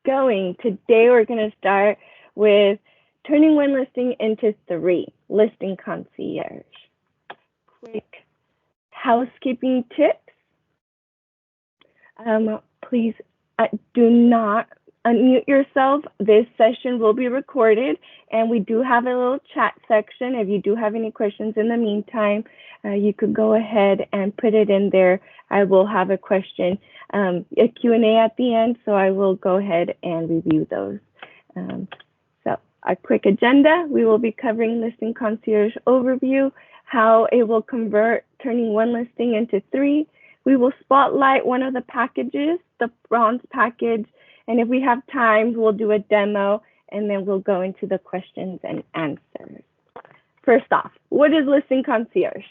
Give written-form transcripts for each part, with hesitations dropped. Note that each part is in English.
going. Today we're going to start with turning one listing into 3, Listing Concierge. Quick housekeeping tips. Please do not unmute yourself. This session will be recorded, and we do have a little chat section. If you do have any questions in the meantime, you could go ahead and put it in there. I will have a question, a Q&A at the end, so I will go ahead and review those. So a quick agenda, we will be covering Listing Concierge overview, how it will convert turning one listing into 3. We will spotlight one of the packages, the bronze package, and if we have time, we'll do a demo, and then we'll go into the questions and answers. First off, what is Listing Concierge?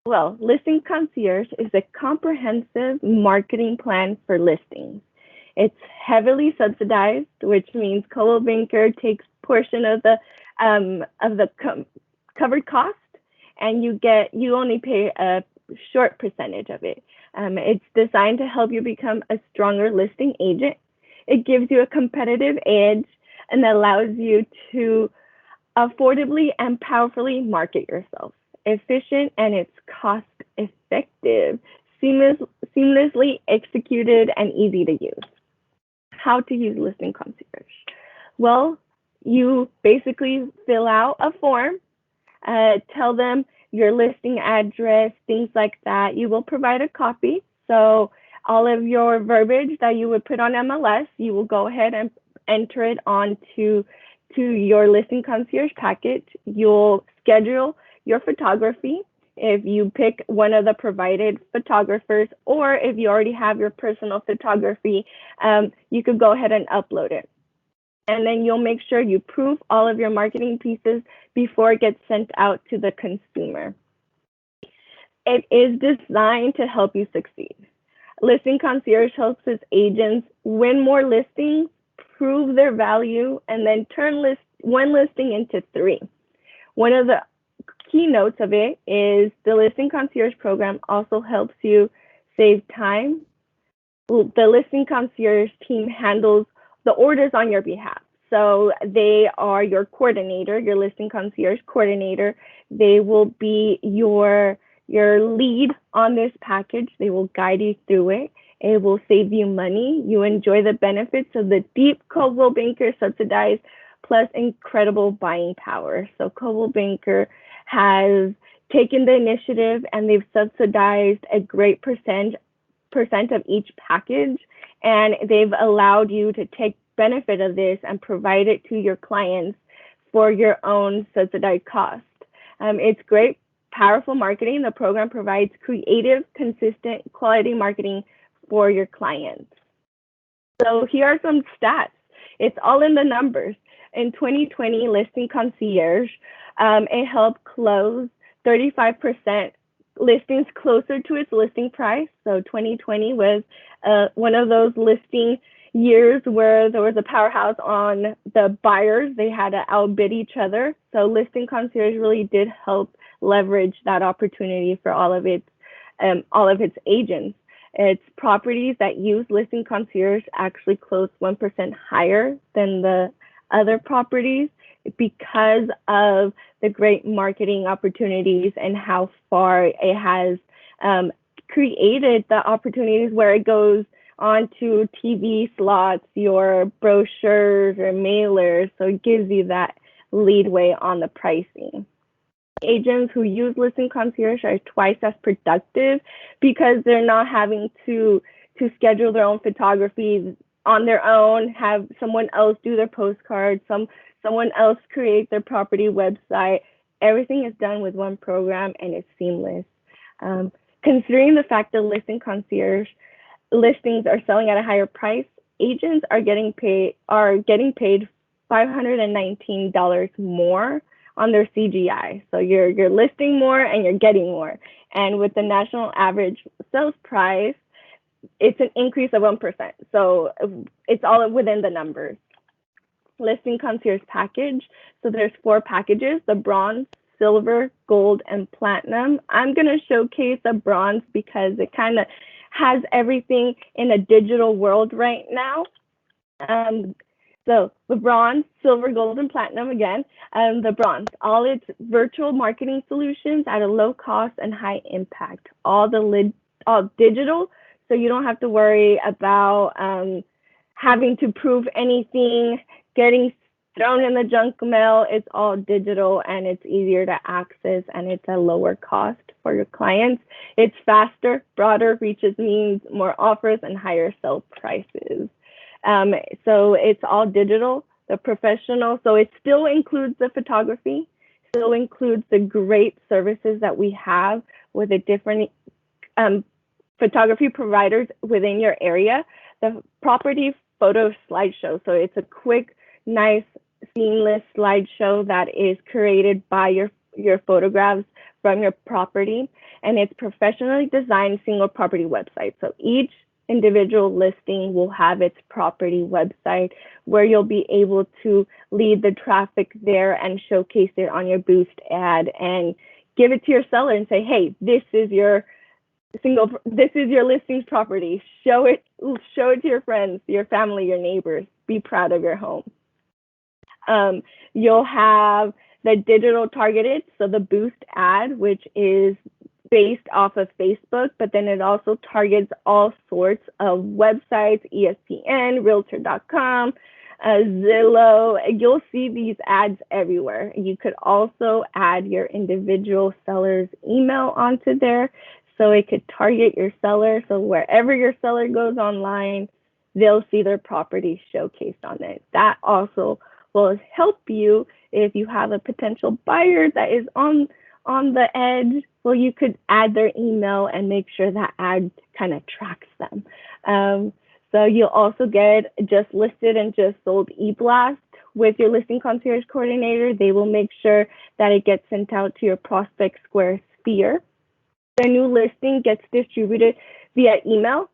Well, Listing Concierge is a comprehensive marketing plan for listings. It's heavily subsidized, which means Coldwell Banker takes portion of the covered cost, and you only pay a short percentage of it. It's designed to help you become a stronger listing agent. It gives you a competitive edge and allows you to affordably and powerfully market yourself. Efficient, and it's cost effective, seamlessly executed, and easy to use. How to use Listing Concierge? Well, you basically fill out a form, tell them your listing address, things like that. You will provide a copy. So all of your verbiage that you would put on MLS, you will go ahead and enter it onto your Listing Concierge package. You'll schedule your photography if you pick one of the provided photographers, or if you already have your personal photography, you could go ahead and upload it. And then you'll make sure you proof all of your marketing pieces before it gets sent out to the consumer. It is designed to help you succeed. Listing Concierge helps its agents win more listings, prove their value, and then turn one listing into 3. One of the keynotes of it is the Listing Concierge program also helps you save time. The Listing Concierge team handles the orders on your behalf. So they are your coordinator, your Listing Concierge coordinator. They will be your lead on this package. They will guide you through it. It will save you money. You enjoy the benefits of the deep Coldwell Banker subsidized plus incredible buying power. So Coldwell Banker has taken the initiative, and they've subsidized a great percent of each package, and they've allowed you to take benefit of this and provide it to your clients for your own subsidized cost. It's great, powerful marketing. The program provides creative, consistent, quality marketing for your clients. So here are some stats. It's all in the numbers. In 2020, Listing Concierge, it helped close 35% listings closer to its listing price. So 2020 was one of those listing years where there was a powerhouse on the buyers. They had to outbid each other. So Listing Concierge really did help leverage that opportunity for all of its agents. Its properties that use Listing Concierge actually closed 1% higher than the other properties because of the great marketing opportunities and how far it has created the opportunities where it goes onto TV slots, your brochures or mailers. So it gives you that leadway on the pricing. Agents who use Listing Concierge are twice as productive because they're not having to schedule their own photography on their own, have someone else do their postcards, someone else create their property website. Everything is done with one program, and it's seamless. Considering the fact that Listing Concierge listings are selling at a higher price, agents are getting paid $519 more on their CGI. So you're listing more and you're getting more. And with the national average sales price, it's an increase of 1%. So it's all within the numbers. Listing Concierge package. So there's 4 packages: the bronze, silver, gold, and platinum. I'm going to showcase the bronze because it kind of has everything in a digital world right now. So the bronze, silver, gold, and platinum again. The bronze, all its virtual marketing solutions at a low cost and high impact. All digital, so you don't have to worry about having to prove anything, getting thrown in the junk mail. It's all digital and it's easier to access and it's a lower cost for your clients. It's faster, broader reaches, means more offers and higher sell prices. So it's all digital, the professional. So it still includes the photography, still includes the great services that we have with the different photography providers within your area. The property photo slideshow. So it's a quick, nice, seamless slideshow that is created by your photographs from your property. And it's professionally designed single property website. So each individual listing will have its property website where you'll be able to lead the traffic there and showcase it on your boost ad and give it to your seller and say, hey, this is your listings property. Show it to your friends, your family, your neighbors. Be proud of your home. You'll have the digital targeted, so the boost ad, which is based off of Facebook, but then it also targets all sorts of websites, ESPN, Realtor.com, Zillow. You'll see these ads everywhere. You could also add your individual seller's email onto there, so it could target your seller. So wherever your seller goes online, they'll see their property showcased on it. That also will help you if you have a potential buyer that is on the edge. Well, you could add their email and make sure that ad kind of tracks them. So you'll also get just listed and just sold e-blast with your listing concierge coordinator. They will make sure that it gets sent out to your prospect square sphere. The new listing gets distributed via email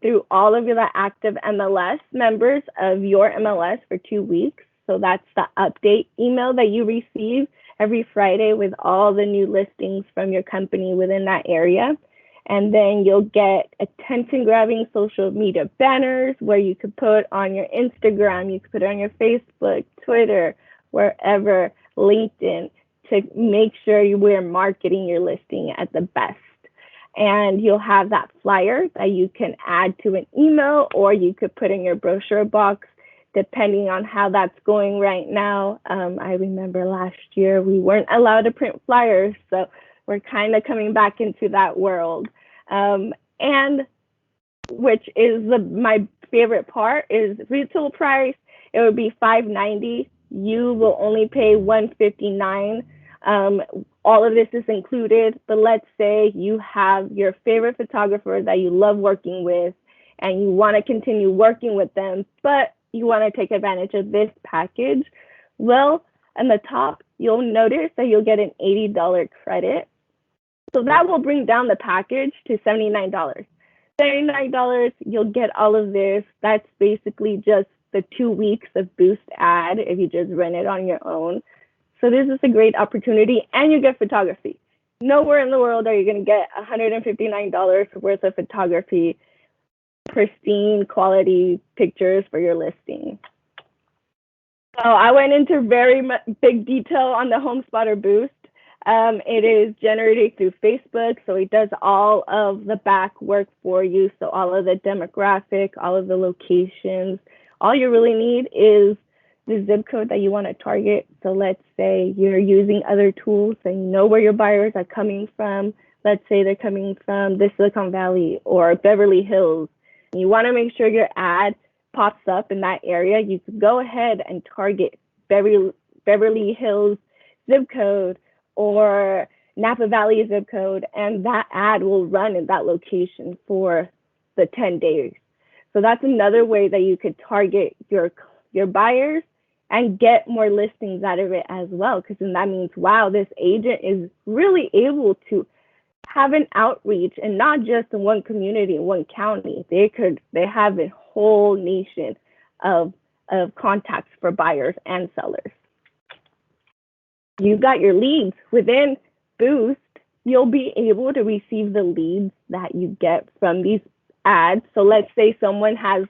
through all of the active MLS members of your MLS for 2 weeks. So that's the update email that you receive every Friday with all the new listings from your company within that area. And then you'll get attention-grabbing social media banners where you could put on your Instagram, you could put it on your Facebook, Twitter, wherever, LinkedIn, to make sure we're marketing your listing at the best. And you'll have that flyer that you can add to an email, or you could put in your brochure box, depending on how that's going right now. I remember last year we weren't allowed to print flyers, so we're kind of coming back into that world. And which is my favorite part is retail price. It would be $590. You will only pay $159. All of this is included, but let's say you have your favorite photographer that you love working with and you want to continue working with them, but you want to take advantage of this package. Well, on the top, you'll notice that you'll get an $80 credit. So that will bring down the package to $79. $79, you'll get all of this. That's basically just the 2 weeks of boost ad if you just rent it on your own. So this is a great opportunity, and you get photography. Nowhere in the world are you going to get $159 worth of photography, pristine quality pictures for your listing. So I went into very big detail on the Home Spotter Boost. It is generated through Facebook, so it does all of the back work for you. So all of the demographic, all of the locations. All you really need is the zip code that you want to target. So let's say you're using other tools and you know where your buyers are coming from. Let's say they're coming from the Silicon Valley or Beverly Hills. And you want to make sure your ad pops up in that area. You can go ahead and target Beverly Hills zip code or Napa Valley zip code, and that ad will run in that location for the 10 days. So that's another way that you could target your buyers and get more listings out of it as well, because then that means, wow, this agent is really able to have an outreach, and not just in one community, in one county. They have a whole nation of contacts for buyers and sellers. You got your leads within Boost. You'll be able to receive the leads that you get from these ads. So let's say someone has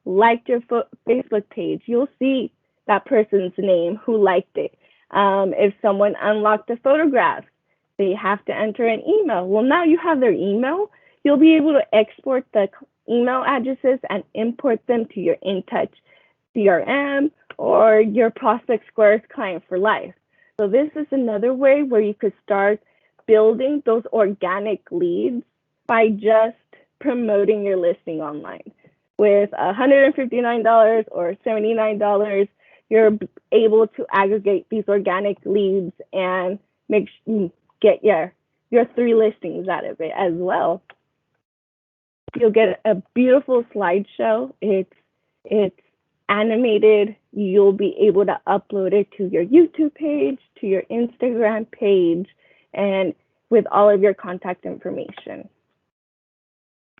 liked your Facebook page, you'll see that person's name who liked it. If someone unlocked a photograph, they have to enter an email. Well, now you have their email. You'll be able to export the email addresses and import them to your InTouch CRM or your Prospect Square's Client for Life. So this is another way where you could start building those organic leads by just promoting your listing online. With $159 or $79, you're able to aggregate these organic leads and get your 3 listings out of it as well. You'll get a beautiful slideshow. It's animated. You'll be able to upload it to your YouTube page, to your Instagram page, and with all of your contact information.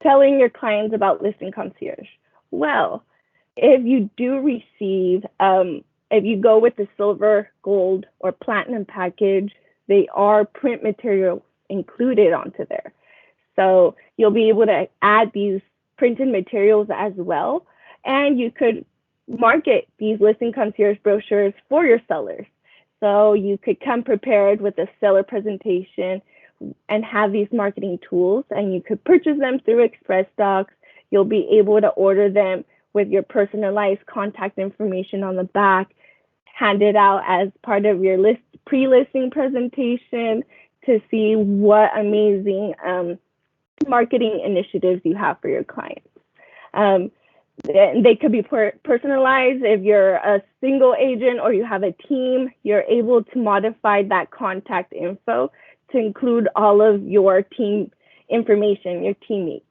Telling your clients about Listing Concierge. Well, if you do receive, if you go with the silver, gold, or platinum package, they are print materials included onto there. So you'll be able to add these printed materials as well, and you could market these Listing Concierge brochures for your sellers. So you could come prepared with a seller presentation and have these marketing tools, and you could purchase them through Express Docs. You'll be able to order them with your personalized contact information on the back, handed out as part of your pre-listing presentation to see what amazing marketing initiatives you have for your clients. They could be personalized. If you're a single agent or you have a team, you're able to modify that contact info to include all of your team information, your teammates.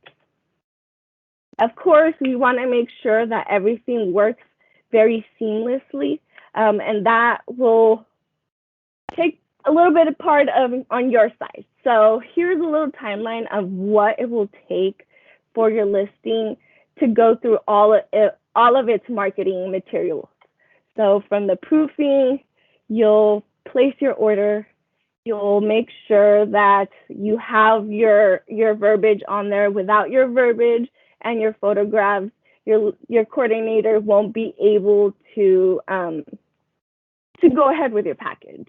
Of course, we want to make sure that everything works very seamlessly, and that will take a little bit of part on your side. So here's a little timeline of what it will take for your listing to go through all of its marketing materials. So from the proofing, you'll place your order. You'll make sure that you have your verbiage on there. Without your verbiage and your photographs, your coordinator won't be able to go ahead with your package.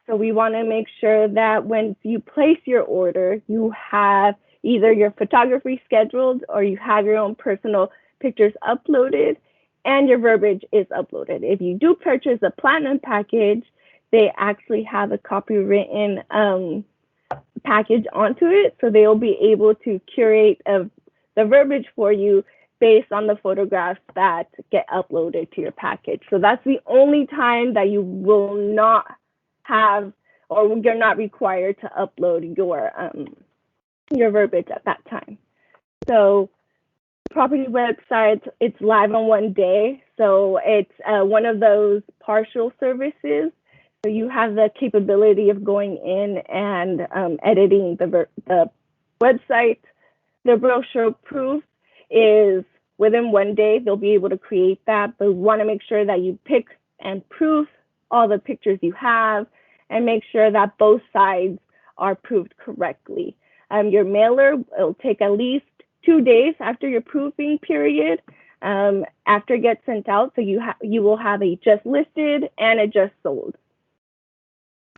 So we want to make sure that when you place your order, you have either your photography scheduled or you have your own personal pictures uploaded and your verbiage is uploaded. If you do purchase a platinum package, they actually have a copywritten package onto it, so they'll be able to curate the verbiage for you based on the photographs that get uploaded to your package. So that's the only time that you will not have, or you're not required to upload your verbiage at that time. So property websites, it's live on one day. So it's one of those partial services. So you have the capability of going in and editing the website. The brochure proof is within one day. They'll be able to create that, but we want to make sure that you pick and proof all the pictures you have and make sure that both sides are proofed correctly. Your mailer will take at least 2 days after your proofing period after it gets sent out. So you will have a just listed and a just sold.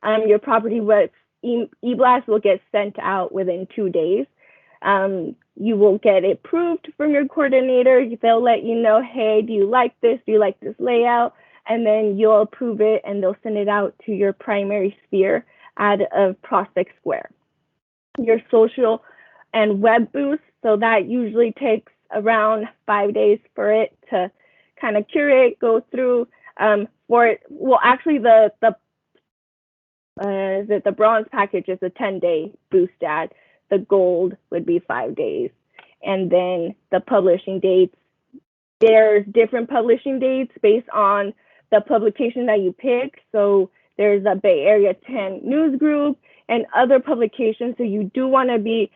Your property e-blast will get sent out within 2 days. You will get it approved from your coordinator. They'll let you know, hey, do you like this? Do you like this layout? And then you'll approve it and they'll send it out to your primary sphere out of Prospect Square. Your social and web boost, so that usually takes around 5 days for it to kind of curate, go through. Well, actually the bronze package is a 10-day boost ad. The gold would be 5 days. And then the publishing dates, there's different publishing dates based on the publication that you pick. So there's a Bay Area 10 news group and other publications. So you do want to be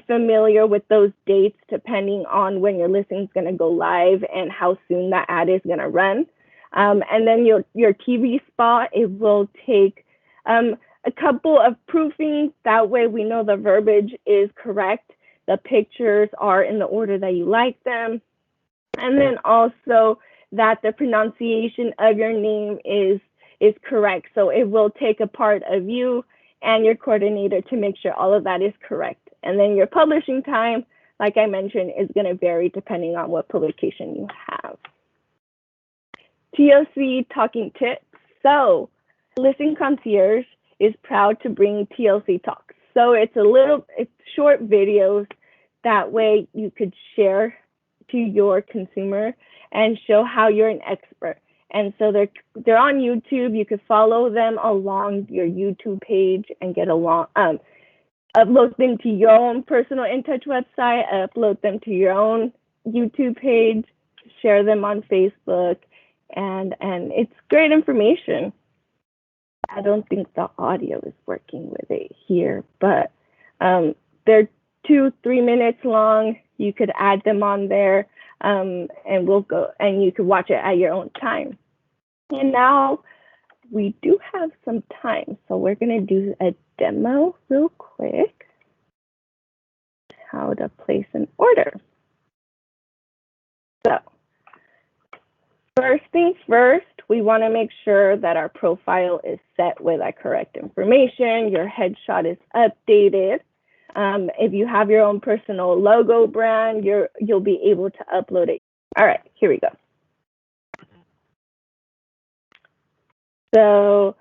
familiar with those dates depending on when your listing is going to go live and how soon that ad is going to run. And then your TV spot, it will take a couple of proofings. That way we know the verbiage is correct. The pictures are in the order that you like them. And then also that the pronunciation of your name is correct. So it will take a part of you and your coordinator to make sure all of that is correct. And then your publishing time, like I mentioned, is going to vary depending on what publication you have. TLC talking tips. So Listing Concierge is proud to bring TLC Talks. So it's short videos. That way you could share to your consumer and show how you're an expert. And so they're on YouTube. You could follow them along your YouTube page and get along. Upload them to your own personal InTouch website. Upload them to your own YouTube page. Share them on Facebook, and it's great information. I don't think the audio is working with it here, but they're 2-3 minutes long. You could add them on there, and you could watch it at your own time. And now we do have some time, so we're gonna do a demo real quick. How to place an order. So first things first, we want to make sure that our profile is set with our correct information. Your headshot is updated. If you have your own personal logo brand, you'll be able to upload it. All right, here we go. So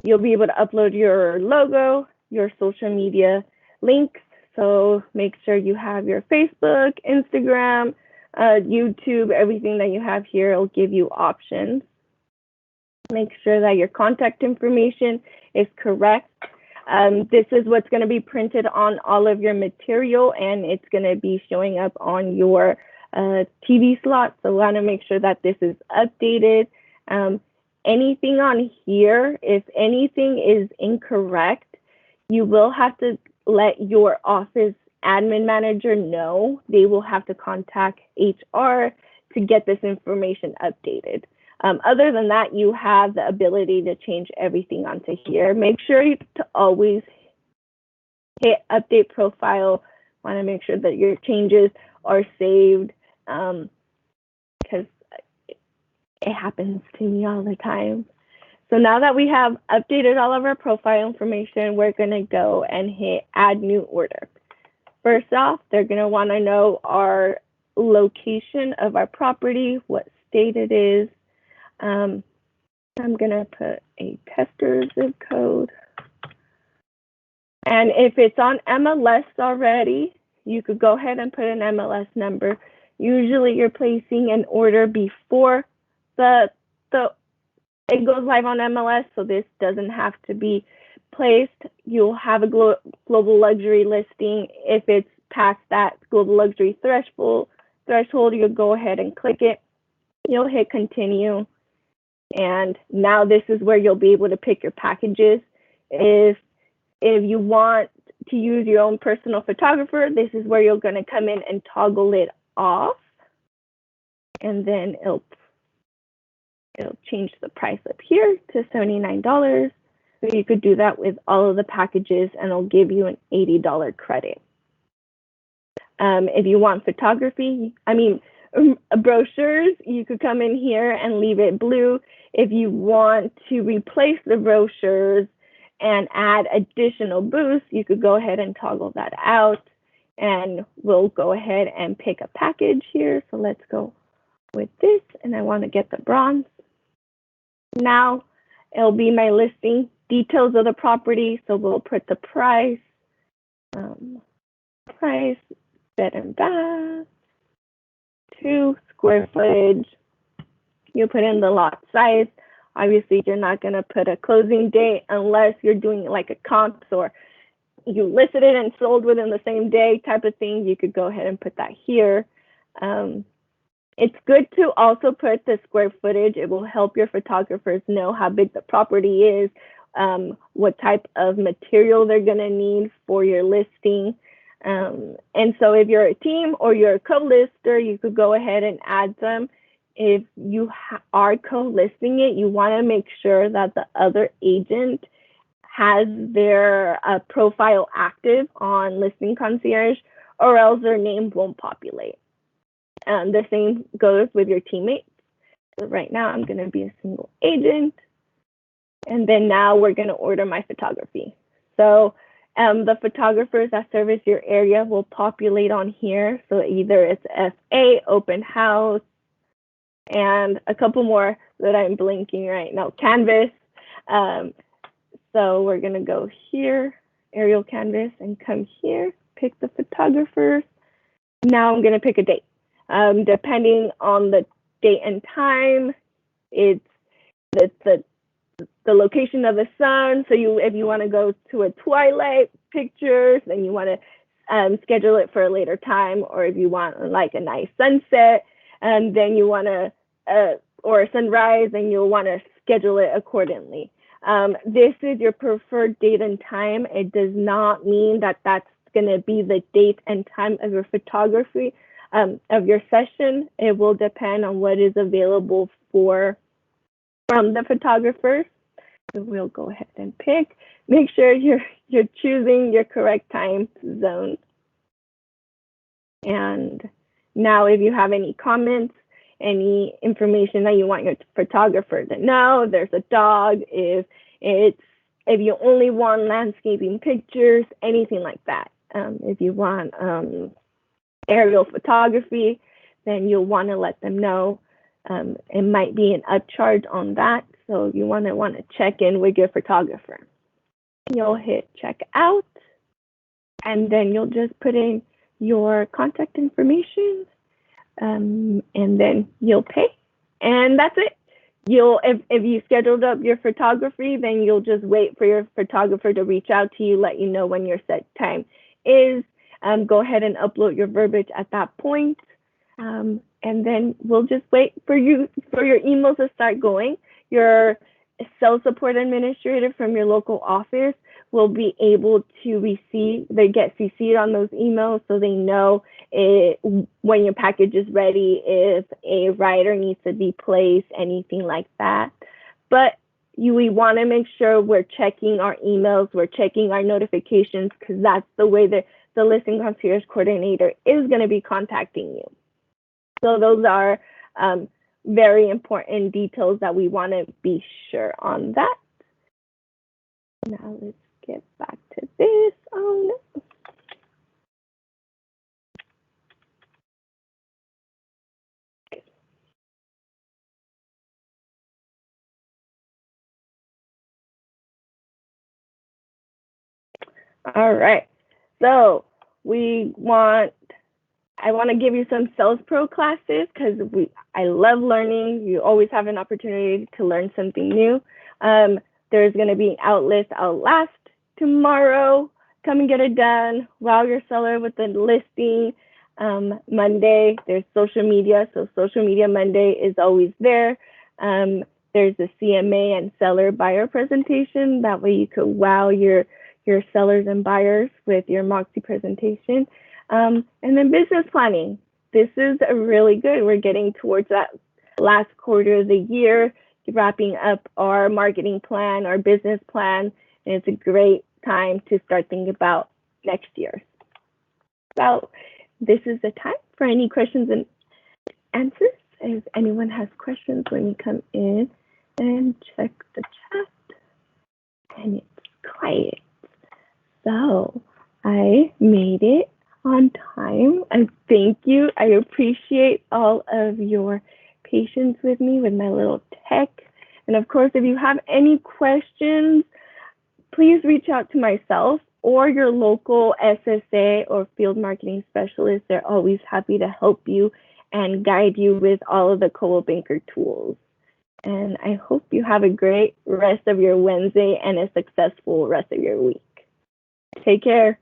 you'll be able to upload your logo, your social media links. So make sure you have your Facebook, Instagram, YouTube, everything that you have here will give you options. Make sure that your contact information is correct. This is what's going to be printed on all of your material, and it's going to be showing up on your TV slot. So we want to make sure that this is updated. Anything on here, if anything is incorrect, you will have to let your office admin manager know. They will have to contact HR to get this information updated. Other than that, you have the ability to change everything onto here. Make sure to always hit update profile. Want to make sure that your changes are saved, because it happens to me all the time. So now that we have updated all of our profile information, we're going to go and hit add new order. First off, they're going to want to know our location of our property, what state it is. I'm going to put a tester zip code. And if it's on MLS already, you could go ahead and put an MLS number. Usually you're placing an order before it goes live on MLS, so this doesn't have to be placed. You'll have a global luxury listing. If it's past that global luxury threshold, you'll go ahead and click it. You'll hit continue. And now this is where you'll be able to pick your packages. If you want to use your own personal photographer, this is where you're going to come in and toggle it off. And then it'll change the price up here to $79. So you could do that with all of the packages, and it'll give you an $80 credit. If you want brochures, you could come in here and leave it blue. If you want to replace the brochures and add additional booths, you could go ahead and toggle that out, and we'll go ahead and pick a package here. So let's go with this, and I want to get the bronze. Now it'll be my listing details of the property. So we'll put the price, bed and bath, 2 square footage. You put in the lot size. Obviously, you're not going to put a closing date unless you're doing like a comps or you listed it and sold within the same day type of thing. You could go ahead and put that here. It's good to also put the square footage. It will help your photographers know how big the property is, what type of material they're going to need for your listing. And so if you're a team or you're a co-lister, you could go ahead and add them. If you are co-listing it, you want to make sure that the other agent has their profile active on Listing Concierge, or else their name won't populate. The same goes with your teammates. So right now I'm going to be a single agent. And then now we're going to order my photography. So the photographers that service your area will populate on here. So either it's FA, open house, and a couple more that I'm blinking right now, canvas. So we're going to go here, aerial canvas, and come here, pick the photographers. Now I'm going to pick a date. Depending on the date and time, it's the location of the sun. So if you want to go to a twilight pictures, then you want to schedule it for a later time. Or if you want like a nice sunset, and then you want to, or a sunrise, then you'll want to schedule it accordingly. This is your preferred date and time. It does not mean that that's going to be the date and time of your photography, of your session. It will depend on what is available from the photographers. So we'll go ahead and pick. Make sure you're choosing your correct time zone. And now if you have any comments, any information that you want your photographer to know, there's a dog, if you only want landscaping pictures, anything like that. If you want aerial photography, then you'll want to let them know. It might be an upcharge on that, so you want to check in with your photographer. You'll hit check out, and then you'll just put in your contact information, and then you'll pay, and that's it. If you scheduled up your photography, then you'll just wait for your photographer to reach out to you, let you know when your set time is. Go ahead and upload your verbiage at that point. And then we'll just wait for your emails to start going. Your sales support administrator from your local office will be able to they get CC'd on those emails, so they know when your package is ready, if a rider needs to be placed, anything like that. But we want to make sure we're checking our emails, we're checking our notifications, because that's the way that the listing concierge coordinator is going to be contacting you. So those are very important details that we want to be sure on that. Now let's get back to this. Oh no. All right. So I want to give you some SalesPro classes because I love learning. You always have an opportunity to learn something new. There's going to be Outlast tomorrow. Come and get it done. Wow your seller with the listing. Monday, there's social media. So Social Media Monday is always there. There's the CMA and seller buyer presentation. That way you could wow your sellers and buyers with your Moxie presentation. And then business planning. This is really good. We're getting towards that last quarter of the year, wrapping up our marketing plan, our business plan, and it's a great time to start thinking about next year. So this is the time for any questions and answers. If anyone has questions, let me come in and check the chat. And it's quiet. So I made it on time. And thank you. I appreciate all of your patience with me with my little tech. And of course, if you have any questions, please reach out to myself or your local SSA or field marketing specialist. They're always happy to help you and guide you with all of the Coldwell Banker tools. And I hope you have a great rest of your Wednesday and a successful rest of your week. Take care.